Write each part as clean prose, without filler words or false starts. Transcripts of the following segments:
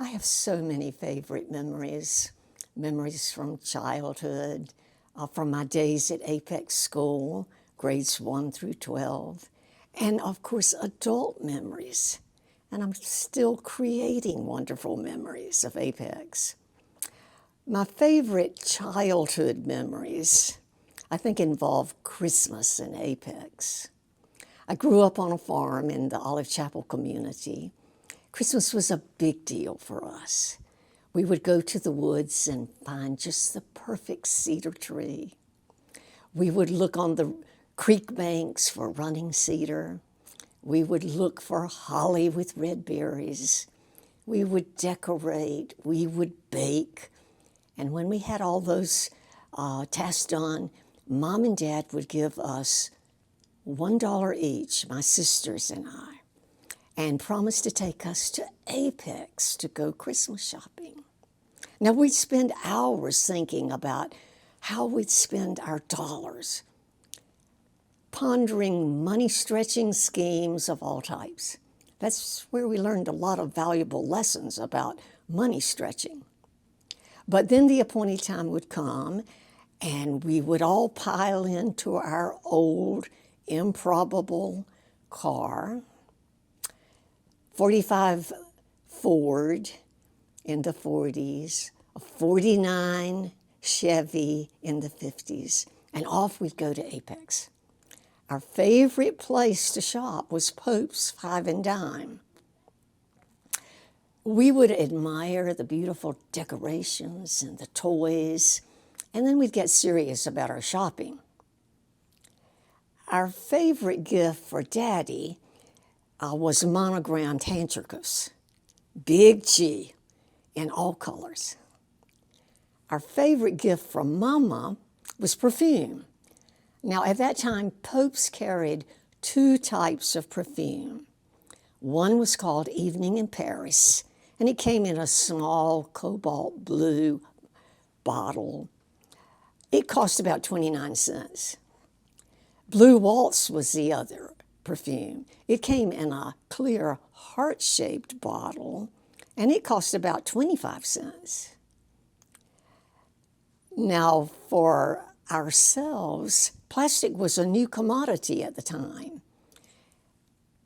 I have so many favorite memories. Memories from childhood, from my days at Apex School, grades 1 through 12, and of course adult memories. And I'm still creating wonderful memories of Apex. My favorite childhood memories, I think, involve Christmas in Apex. I grew up on a farm in the Olive Chapel community. Christmas was a big deal for us. We would go to the woods and find just the perfect cedar tree. We would look on the creek banks for running cedar. We would look for holly with red berries. We would decorate. We would bake. And when we had all those tasks done, Mom and Dad would give us $1 each, my sisters and I, and promise to take us to Apex to go Christmas shopping. Now, we'd spend hours thinking about how we'd spend our dollars, pondering money-stretching schemes of all types. That's where we learned a lot of valuable lessons about money stretching. But then the appointed time would come, and we would all pile into our old, improbable car, 45 Ford in the 40s, a 49 Chevy in the 50s, and off we'd go to Apex. Our favorite place to shop was Pope's Five and Dime. We would admire the beautiful decorations and the toys, and then we'd get serious about our shopping. Our favorite gift for Daddy was monogrammed handkerchiefs, big G, in all colors. Our favorite gift from Mama was perfume. Now, at that time, Pope's carried 2 types of perfume. One was called Evening in Paris, and it came in a small cobalt blue bottle. It cost about 29 cents. Blue Waltz was the other perfume. It came in a clear heart-shaped bottle, and it cost about 25 cents. Now, for ourselves, plastic was a new commodity at the time.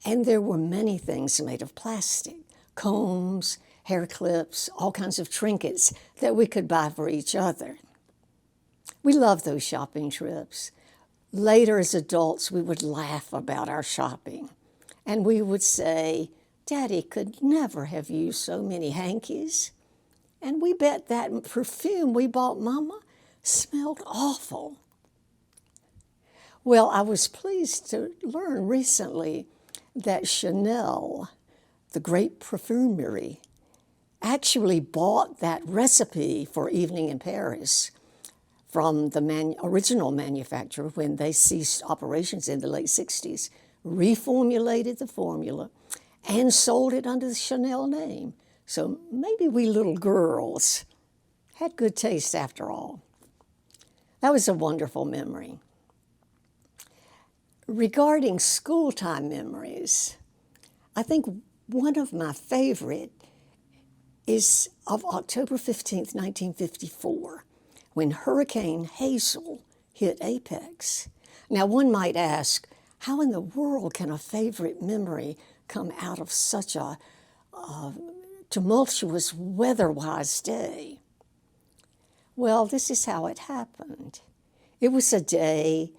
And there were many things made of plastic: combs, hair clips, all kinds of trinkets that we could buy for each other. We loved those shopping trips. Later, as adults, we would laugh about our shopping. And we would say, Daddy could never have used so many hankies. And we bet that perfume we bought Mama smelled awful. Well, I was pleased to learn recently that Chanel, the great perfumery, actually bought that recipe for Evening in Paris from the original manufacturer when they ceased operations in the late 60s, reformulated the formula, and sold it under the Chanel name. So maybe we little girls had good taste after all. That was a wonderful memory. Regarding school time memories, I think one of my favorite is of October 15th, 1954, when Hurricane Hazel hit Apex. Now, one might ask, how in the world can a favorite memory come out of such a tumultuous weather-wise day? Well, this is how it happened. It was a day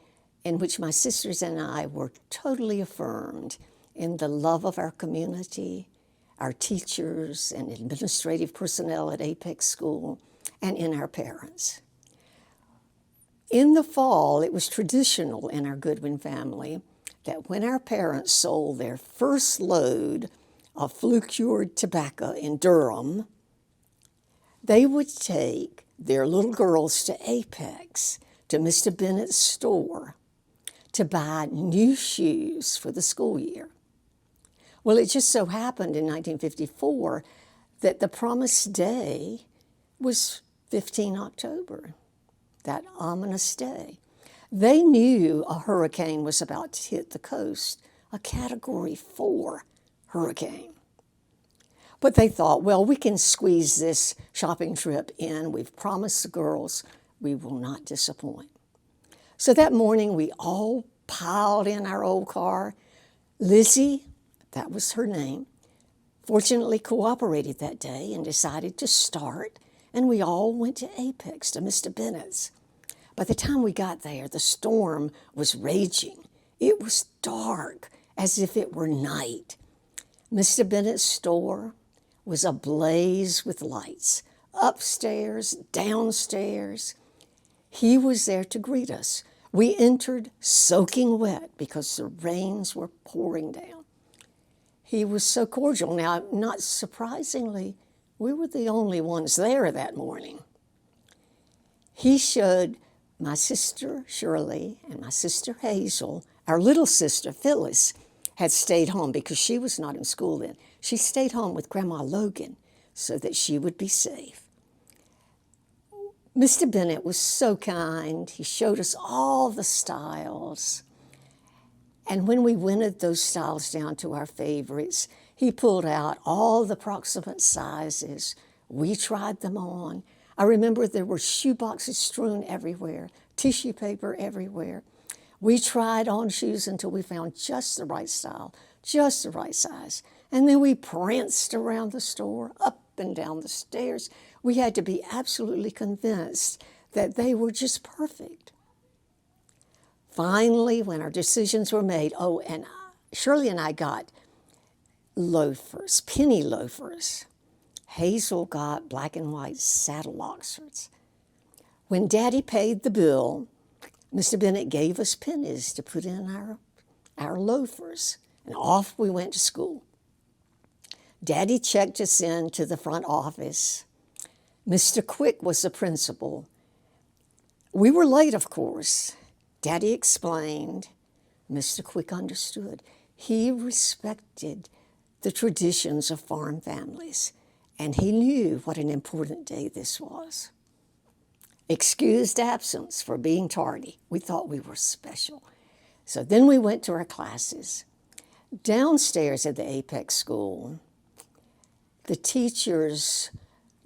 in which my sisters and I were totally affirmed in the love of our community, our teachers and administrative personnel at Apex School, and in our parents. In the fall, it was traditional in our Goodwin family that when our parents sold their first load of flue-cured tobacco in Durham, they would take their little girls to Apex, to Mr. Bennett's store, to buy new shoes for the school year. Well, it just so happened in 1954 that the promised day was 15 October, that ominous day. They knew a hurricane was about to hit the coast, a Category 4 hurricane. But they thought, well, we can squeeze this shopping trip in. We've promised the girls we will not disappoint. So that morning, we all piled in our old car. Lizzie, that was her name, fortunately cooperated that day and decided to start, and we all went to Apex, to Mr. Bennett's. By the time we got there, the storm was raging. It was dark, as if it were night. Mr. Bennett's store was ablaze with lights, upstairs, downstairs. He was there to greet us. We entered soaking wet because the rains were pouring down. He was so cordial. Now, not surprisingly, we were the only ones there that morning. He showed my sister Shirley and my sister Hazel, our little sister Phyllis, had stayed home because she was not in school then. She stayed home with Grandma Logan so that she would be safe. Mr. Bennett was so kind. He showed us all the styles. And when we winnow those styles down to our favorites, he pulled out all the approximate sizes. We tried them on. I remember there were shoe boxes strewn everywhere, tissue paper everywhere. We tried on shoes until we found just the right style, just the right size. And then we pranced around the store, up and down the stairs. We had to be absolutely convinced that they were just perfect. Finally, when our decisions were made, and Shirley and I got loafers, penny loafers. Hazel got black and white saddle Oxfords. When Daddy paid the bill, Mr. Bennett gave us pennies to put in our loafers, and off we went to school. Daddy checked us into the front office. Mr. Quick was the principal. We were late, of course. Daddy explained. Mr. Quick understood. He respected the traditions of farm families, and he knew what an important day this was. Excused absence for being tardy. We thought we were special. So then we went to our classes. Downstairs at the Apex School, the teachers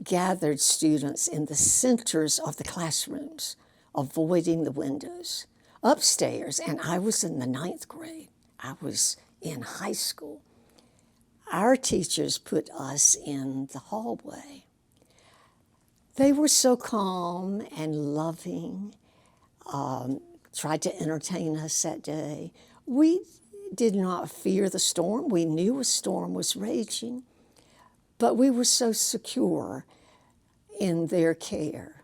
gathered students in the centers of the classrooms, avoiding the windows. Upstairs, and I was in the 9th grade. I was in high school. Our teachers put us in the hallway. They were so calm and loving, tried to entertain us that day. We did not fear the storm. We knew a storm was raging, but we were so secure in their care.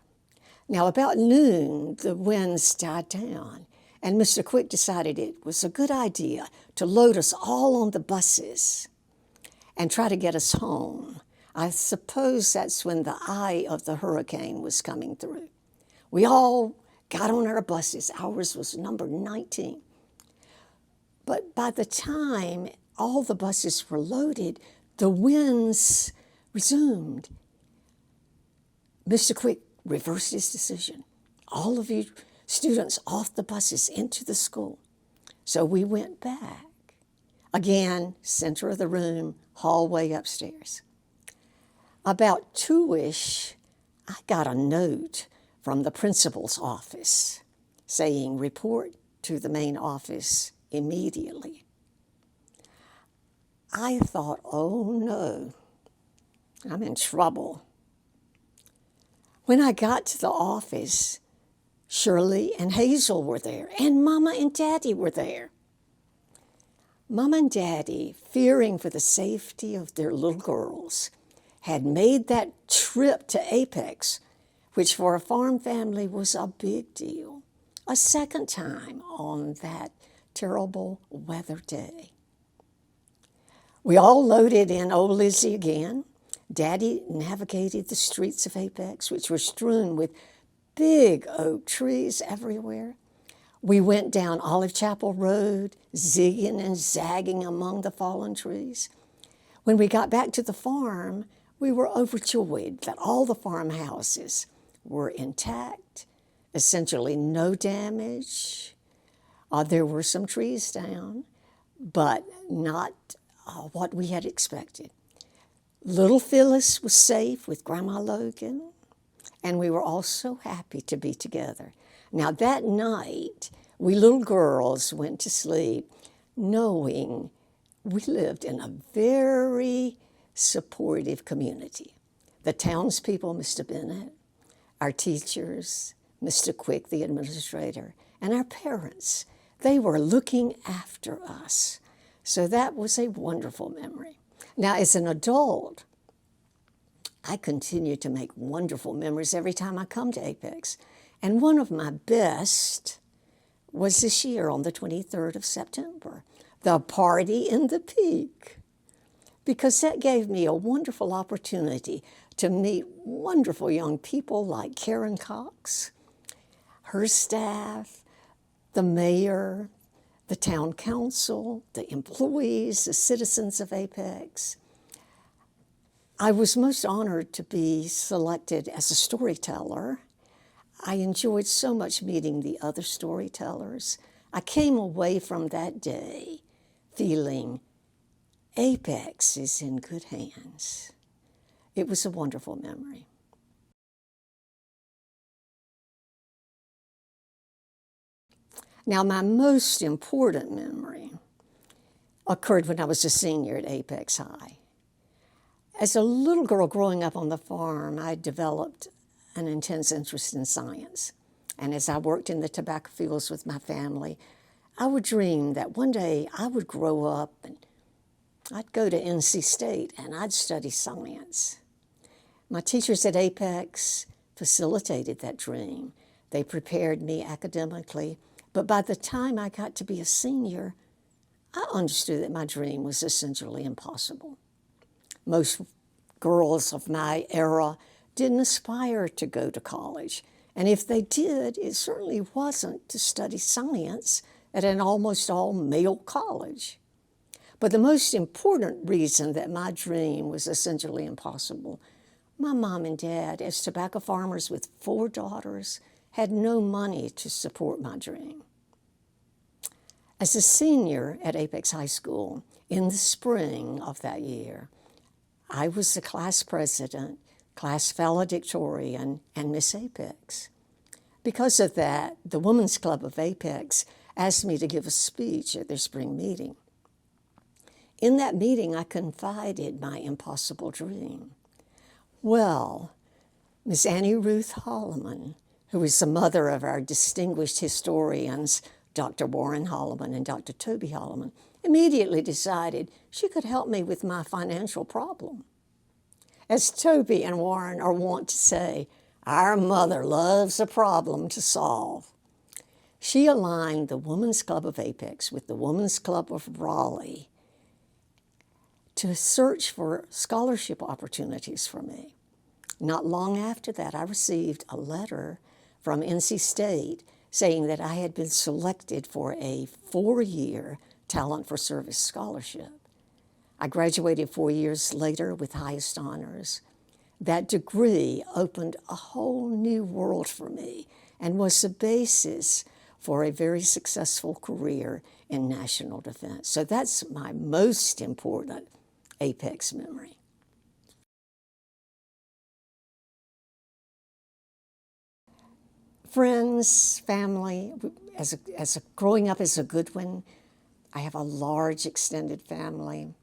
Now, about noon, the winds died down, and Mr. Quick decided it was a good idea to load us all on the buses and try to get us home. I suppose that's when the eye of the hurricane was coming through. We all got on our buses. Ours was number 19. But by the time all the buses were loaded, the winds resumed. Mr. Quick reversed his decision. All of you students off the buses into the school. So we went back. Again, center of the room, hallway upstairs. About 2-ish, I got a note from the principal's office saying, report to the main office immediately. I thought, oh no, I'm in trouble. When I got to the office, Shirley and Hazel were there, and Mama and Daddy were there. Mama and Daddy, fearing for the safety of their little girls, had made that trip to Apex, which for a farm family was a big deal, a second time on that terrible weather day. We all loaded in old Lizzie again. Daddy navigated the streets of Apex, which were strewn with big oak trees everywhere. We went down Olive Chapel Road, zigging and zagging among the fallen trees. When we got back to the farm, we were overjoyed that all the farmhouses were intact, essentially no damage. There were some trees down, but not what we had expected. Little Phyllis was safe with Grandma Logan, and we were all so happy to be together. Now that night, we little girls went to sleep knowing we lived in a very supportive community. The townspeople, Mr. Bennett, our teachers, Mr. Quick, the administrator, and our parents, they were looking after us. So that was a wonderful memory. Now, as an adult, I continue to make wonderful memories every time I come to Apex. And one of my best was this year on the 23rd of September, the Party in the Peak, because that gave me a wonderful opportunity to meet wonderful young people like Karen Cox, her staff, the mayor, the town council, the employees, the citizens of Apex. I was most honored to be selected as a storyteller. I enjoyed so much meeting the other storytellers. I came away from that day feeling Apex is in good hands. It was a wonderful memory. Now, my most important memory occurred when I was a senior at Apex High. As a little girl growing up on the farm, I developed an intense interest in science. And as I worked in the tobacco fields with my family, I would dream that one day I would grow up and I'd go to NC State and I'd study science. My teachers at Apex facilitated that dream. They prepared me academically, but by the time I got to be a senior, I understood that my dream was essentially impossible. Most girls of my era didn't aspire to go to college, and if they did, it certainly wasn't to study science at an almost all-male college. But the most important reason that my dream was essentially impossible, my mom and dad, as tobacco farmers with 4 daughters, had no money to support my dream. As a senior at Apex High School, in the spring of that year, I was the class president, class valedictorian, and Miss Apex. Because of that, the Women's Club of Apex asked me to give a speech at their spring meeting. In that meeting, I confided my impossible dream. Well, Miss Annie Ruth Holloman, who is the mother of our distinguished historians, Dr. Warren Holloman and Dr. Toby Holloman, immediately decided she could help me with my financial problem. As Toby and Warren are wont to say, our mother loves a problem to solve. She aligned the Women's Club of Apex with the Women's Club of Raleigh to search for scholarship opportunities for me. Not long after that, I received a letter from NC State saying that I had been selected for a 4-year Talent for Service scholarship. I graduated 4 years later with highest honors. That degree opened a whole new world for me and was the basis for a very successful career in national defense. So that's my most important Apex memory. Friends, family, growing up as a Goodwin, I have a large extended family.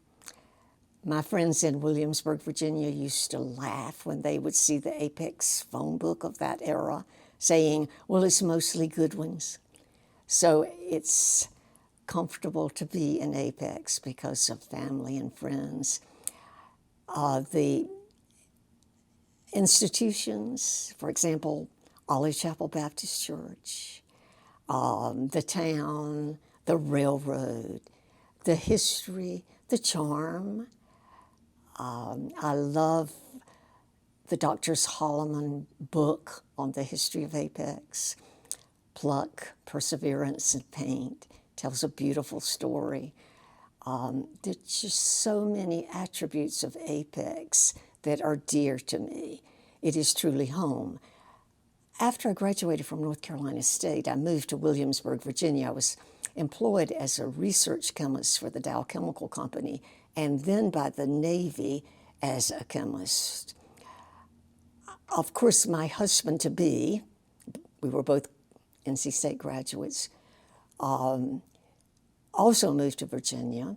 My friends in Williamsburg, Virginia used to laugh when they would see the Apex phone book of that era saying, well, it's mostly Goodwins. So it's comfortable to be in Apex because of family and friends. The institutions, for example, Olive Chapel Baptist Church, the town, the railroad, the history, the charm. I love the Dr. Holloman book on the history of Apex. Pluck, Perseverance, and Paint tells a beautiful story. There's just so many attributes of Apex that are dear to me. It is truly home. After I graduated from North Carolina State, I moved to Williamsburg, Virginia. I was employed as a research chemist for the Dow Chemical Company and then by the Navy as a chemist. Of course, my husband-to-be, we were both NC State graduates, also moved to Virginia.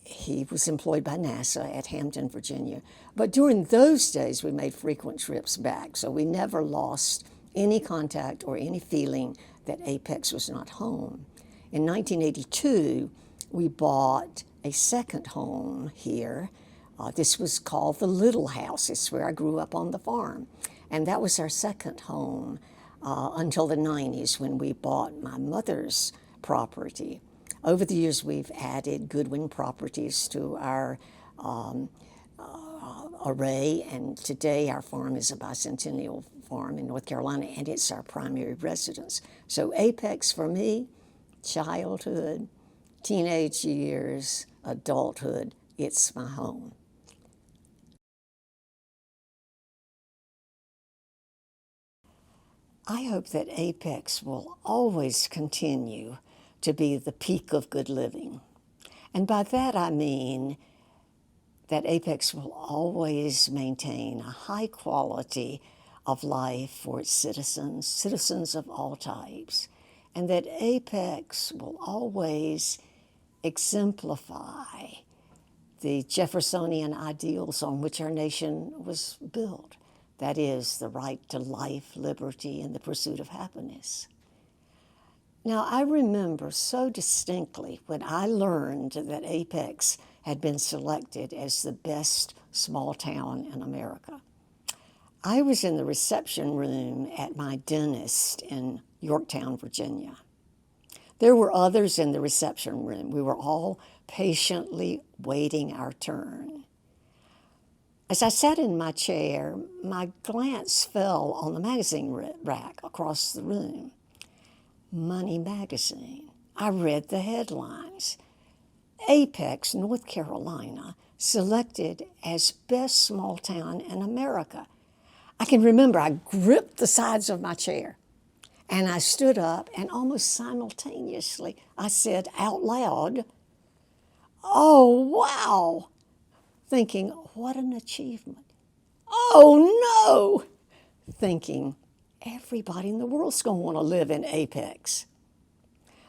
He was employed by NASA at Hampton, Virginia. But during those days, we made frequent trips back, so we never lost any contact or any feeling that Apex was not home. In 1982, we bought a second home here. This was called the Little House. It's where I grew up on the farm. And that was our second home until the 90s when we bought my mother's property. Over the years, we've added Goodwin properties to our array, and today our farm is a bicentennial farm in North Carolina, and it's our primary residence. So Apex for me, childhood, teenage years, adulthood, it's my home. I hope that Apex will always continue to be the peak of good living. And by that I mean that Apex will always maintain a high quality of life for its citizens, citizens of all types, and that Apex will always exemplify the Jeffersonian ideals on which our nation was built. That is, the right to life, liberty, and the pursuit of happiness. Now, I remember so distinctly when I learned that Apex had been selected as the best small town in America. I was in the reception room at my dentist in Yorktown, Virginia. There were others in the reception room. We were all patiently waiting our turn. As I sat in my chair, my glance fell on the magazine rack across the room. Money magazine. I read the headlines. Apex, North Carolina, selected as best small town in America. I can remember I gripped the sides of my chair and I stood up, and almost simultaneously I said out loud, "Oh, wow," thinking, what an achievement. "Oh, no," thinking, everybody in the world's going to want to live in Apex.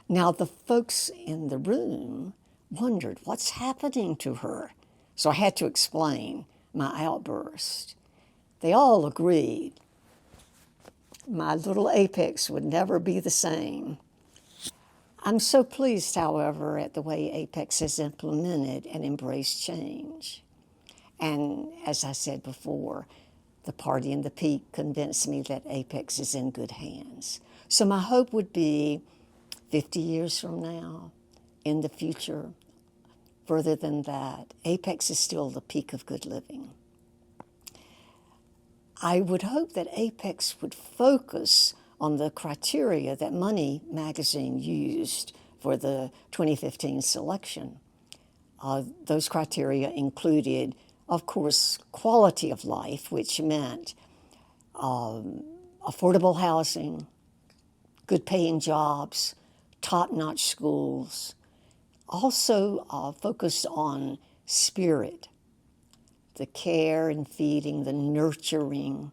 Now, the folks in the room wondered, what's happening to her? So I had to explain my outburst. They all agreed my little Apex would never be the same. I'm so pleased, however, at the way Apex has implemented and embraced change. And as I said before, the party and the peak convinced me that Apex is in good hands. So my hope would be 50 years from now, in the future, further than that, Apex is still the peak of good living. I would hope that Apex would focus on the criteria that Money magazine used for the 2015 selection. Those criteria included, of course, quality of life, which meant affordable housing, good paying jobs, top-notch schools. Also focused on spirit, the care and feeding, the nurturing.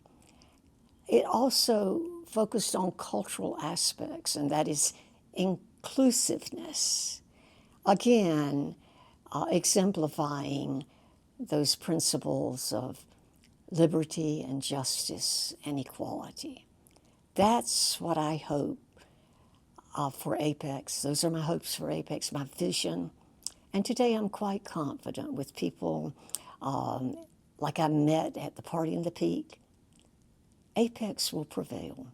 It also focused on cultural aspects, and that is inclusiveness. Again, exemplifying those principles of liberty and justice and equality. That's what I hope for Apex. Those are my hopes for Apex, my vision. And today I'm quite confident with people like I met at the Party in the Peak. Apex will prevail.